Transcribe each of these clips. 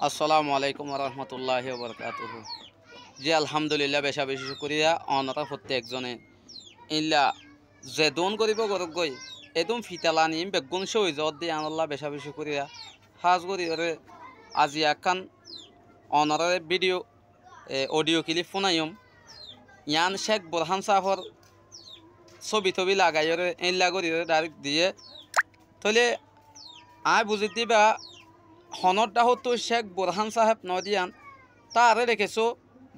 আসসালামু আলাইকুম রহমতুল্লাহি বরকাতুহু। জি আলহামদুলিল্লাহ বেশা বেশি শুকরিয়া অনরা প্রত্যেকজনে ইল্লা যে দোন করিব গরক গই এদম ফিতালা নিম বেগুন সই জত দি আনাল্লাহ বেশা বেশি শুকরিয়া হাজ করি ওরে আজি একখান অনরের ভিডিও অডিও ক্লিপ ফোনাইম ইয়ান শেখ বোরহান সাহর ছবি টবি লাগাই ওরে ইল্লা করি ওরে ডাইরেক্ট দিয়ে তাহলে আয় বুঝি দিবা হনরটা হতো শেখ বোরহান সাহেব নদিয়ান তারে রেখেছো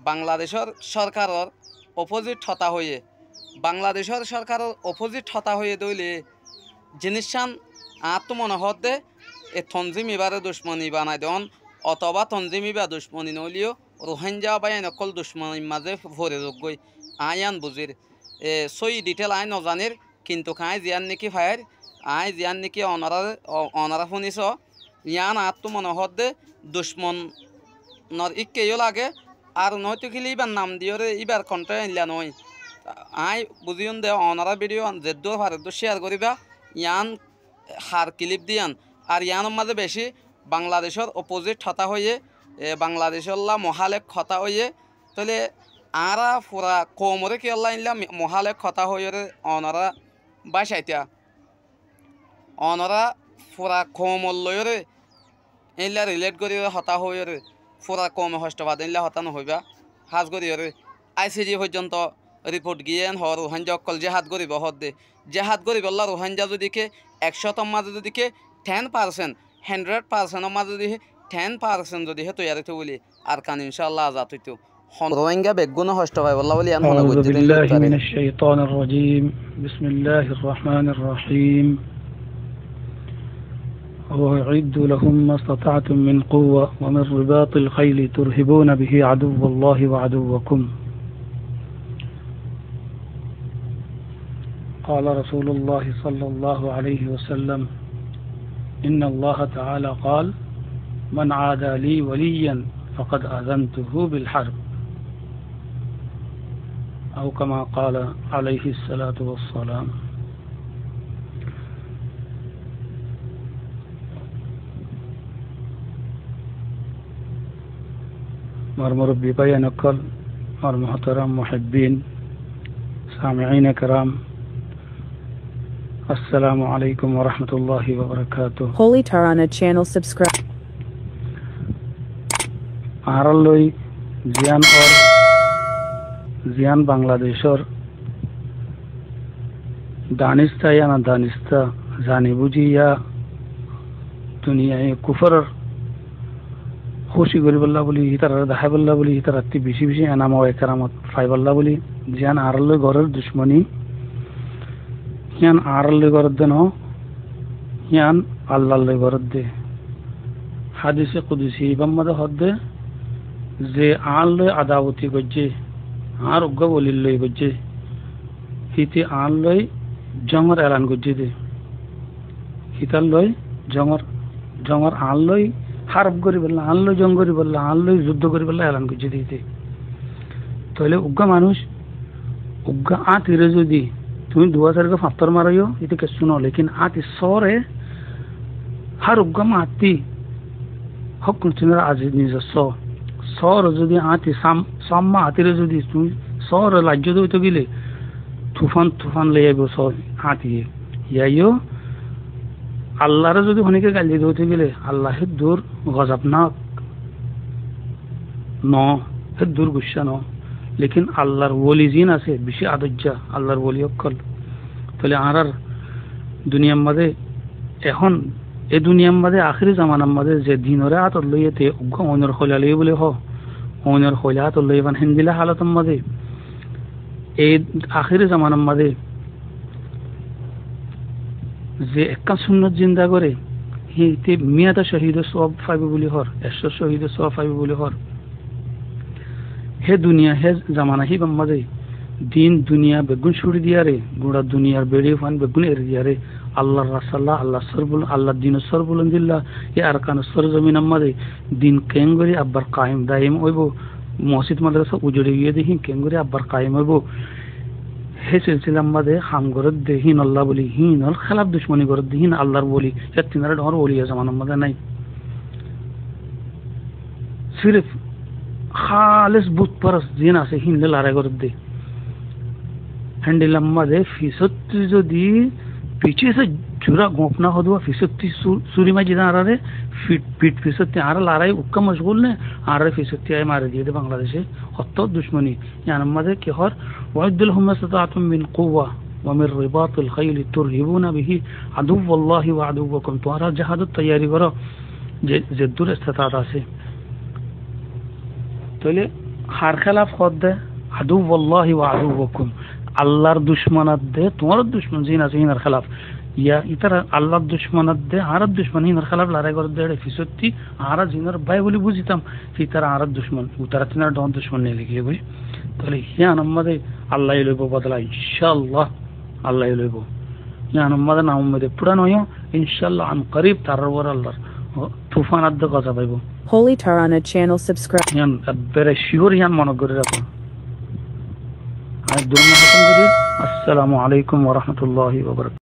বাংলাদেশের সরকারের অপোজিট হতা হয়ে বাংলাদেশের সরকারের অপোজিট হতা হয়ে দইলে জিনিসান আত্মমনোহর দে এ তঞ্জিম এবারে দুশ্মনী বানাই দেন অথবা তঞ্জিম ইবা দুশ্মনী নইলেও রোহিঙ্গা বা নকল দুশ্মনীর মাঝে ভরে যোগ্যই আয়ান বুঝির সই ডিটেল আই নজানির কিন্তু খাই জিয়ান নাকি ফায়ার আই জিয়ান নাকি অনারা শুনিছ ইয়ান আত্মমনোহর দে দুশ্মন নর ইকেও লাগে আর নয়তো খেলে ইবার নাম দিওরে ইবার কন্টে আনলা নয় আই বুঝিয়ন দে অনারা ভিডিও যেদুর ফারেদুর শেয়ার করিবা ইয়ান হার ক্লিপ দিয়ান আর ইয়ানোর মাঝে বেশি বাংলাদেশের অপোজিট হতা হয়ে বাংলাদেশল্লা মহালেক হতা হয়ে তাহলে আরা পুরা কোমরে কি আল্লাহ ইনলা মহালেক হতা হয়ে অনারা বাসাইতা অনারা পুরা কোমল লয়রে ইনলা রিলেট করি হতা হয়ে পুরা কমে হস্তবাদ ইনলা হতা নহইবা হাজ করি আইসিজি পর্যন্ত রিপোর্ট গিয়ে রোহিঙ্গা অকল জেহাদ করিব হদে জেহাদ করিব আল্লাহ রোহিঙ্গা যদিকে 100 মাঝে যদিকে 10% 100% মাঝে যদি 10% যদি হে তৈরি হইতো বলি আর কান ইনশাআল্লাহ আজাদ হইতো রোহিঙ্গা বেগুন হস্ত পাই আল্লাহ বলি আন হনা أعوذ بالله من الشيطان الرجيم بسم الله الرحمن الرحيم وأعدوا لهم ما استطعتم من قوة ومن رباط الخيل ترهبون به عدو الله وعدوكم قال رسول الله صلى الله عليه وسلم إن الله تعالى قال من عادى لي وليا فقد آذنته بالحرب أو كما قال عليه الصلاة والسلام مرمربي بيان الكل المحترم محبين سامعين كرام السلام عليكم ورحمة الله وبركاته. Holy Tarana channel subscribe. आरलोई जियान और जियान बांग्लादेशर दानिस्ता या ना दानिस्ता जानी बुझी या दुनिया कुफर खुशी गरीबल्ला बोली हितार दाहाबल्ला बोली हितार अति बेशी बेशी एनाम एकरामत फाइबल्ला बोली जियान आरलोई घरेर दुश्मनी हियान आरलोई घरेर दे न हियान आल्लाहलोई घरेर दे हादिसे कुदुसी बम्मदे हद्दे যে আন লই আদাবতী গজ্জে আর উগ্র বলিল লই গজ্জে হিতে আন লই জঙর এলান গজ্জে দে হিতাল লই জঙর আন লই হারব করি বললা আন লই জং করি বললা আন লই যুদ্ধ করি বললা এলান গজ্জে দিতে তাহলে উগ্র মানুষ উগ্র আতিরে যদি তুমি 2000 কে ফাত্তর মারাইও এতে কিছু না লেকিন আতি সরে হার উগ্র মাতি হক কুনরা আজ নিজস্ব সর যদি আতি সাম্মা আতিরে যদি তুমি সর লাজ্য দইতে গেলে তুফান লইয়া গো সর আতিয়ে ইয়াইও আল্লাহরে যদি অনেকে গালি দইতে গেলে আল্লাহের দূর গজব না ন হে দূর গুসা ন লেকিন আল্লাহর ওলি জিন আছে বেশি আদজ্জা আল্লাহর ওলি অকল তাহলে আর দুনিয়ার মাঝে এখন এই দুনিয়ার মাঝে আখিরি জামানার মাঝে যে দিনরে আতর লইয়েতে উগ্র অনর খোলালি বলে হ অনর খোলা আতর লইবান হিন্দিলা হালতের মাঝে এই আখিরি জামানার মাঝে যে একটা সুন্নত জিন্দা করে হিতে মিয়াটা শহীদ সব পাইবে বলি হর 100 শহীদ সব পাইবে বলি হর হে দুনিয়া হে জামানা হি মাঝে দিন দুনিয়া বেগুন ছুড়ি দিয়া রে গোড়া দুনিয়ার বেড়ে ফান বেগুন এর দিয়া রে আল্লাহর রাসাল্লাহ আল্লাহ সরবুল আল্লাহ দিন সরবুল দিল্লাহ এ আর কান সর জমিন আমাদের দিন কেঙ্গরি আব্বার কায়েম দাইম হইব মসজিদ মাদ্রাসা উজড়ে গিয়ে দেখি কেঙ্গরি আব্বার কায়েম হইব হে সিলসিলা আমাদের হাম গরদ দেহিন আল্লাহ বলি হিন হল খেলাফ দুশ্মনী গরদ দেহিন আল্লাহর বলি তিনারা ডর বলি জামান আমাদের নাই সিরিফ খালিস বুত পারস জিন আছে হিনলে লড়াই করে দে হ্যান্ডিলাম মাঝে ফিসত্তি যদি পিছিয়ে সে জুরা গোপনা হদুয়া ফিসত্তি সুরি মাঝে আরে পিট ফিসত্তি আর লড়াই উক্কা মশগুল নে আর ফিসত্তি আয় মারে দিয়ে দে বাংলাদেশে হত্য দুশ্মনী ইয়ান মাঝে কি হর ওয়াইদুল হুমাসাতাতুম মিন কুওয়া ومن رباط الخيل ترهبون به عدو الله وعدوكم তোমরা জিহাদের তৈরি করো যে দূর ইস্তাতাত আছে তাহলে হার খেলাফ হদ দে আদু আল্লাহি ওয়া আদুকুম আল্লাহর দুশমনাত দে তোমার দুশমন জিন আছে হিনার খেলাফ ইয়া ইতার আল্লাহর দুশমনাত দে আর দুশমন হিনার খেলাফ লড়াই করে দে ফিসত্তি আর জিনার ভাই বলি বুঝিতাম ফিতার আর দুশমন উতার তিনার ডন দুশমন নিয়ে লিখে বই তাহলে হিয়া আমাদের আল্লাহ লইব বদলা ইনশাআল্লাহ আল্লাহ লইব হিয়া আমাদের নাম মধ্যে পুরা নয় ইনশাআল্লাহ আন করিব তার ওর আল্লাহর তুফান আদ্দ কথা পাইব Holy Tarana channel subscribe. ইয়ান বেরে শিওর ইয়ান মনে করে রাখুন আর দুর্মা খতম করি আসসালামু আলাইকুম ওয়া রাহমাতুল্লাহি ওয়া বারাকাতুহু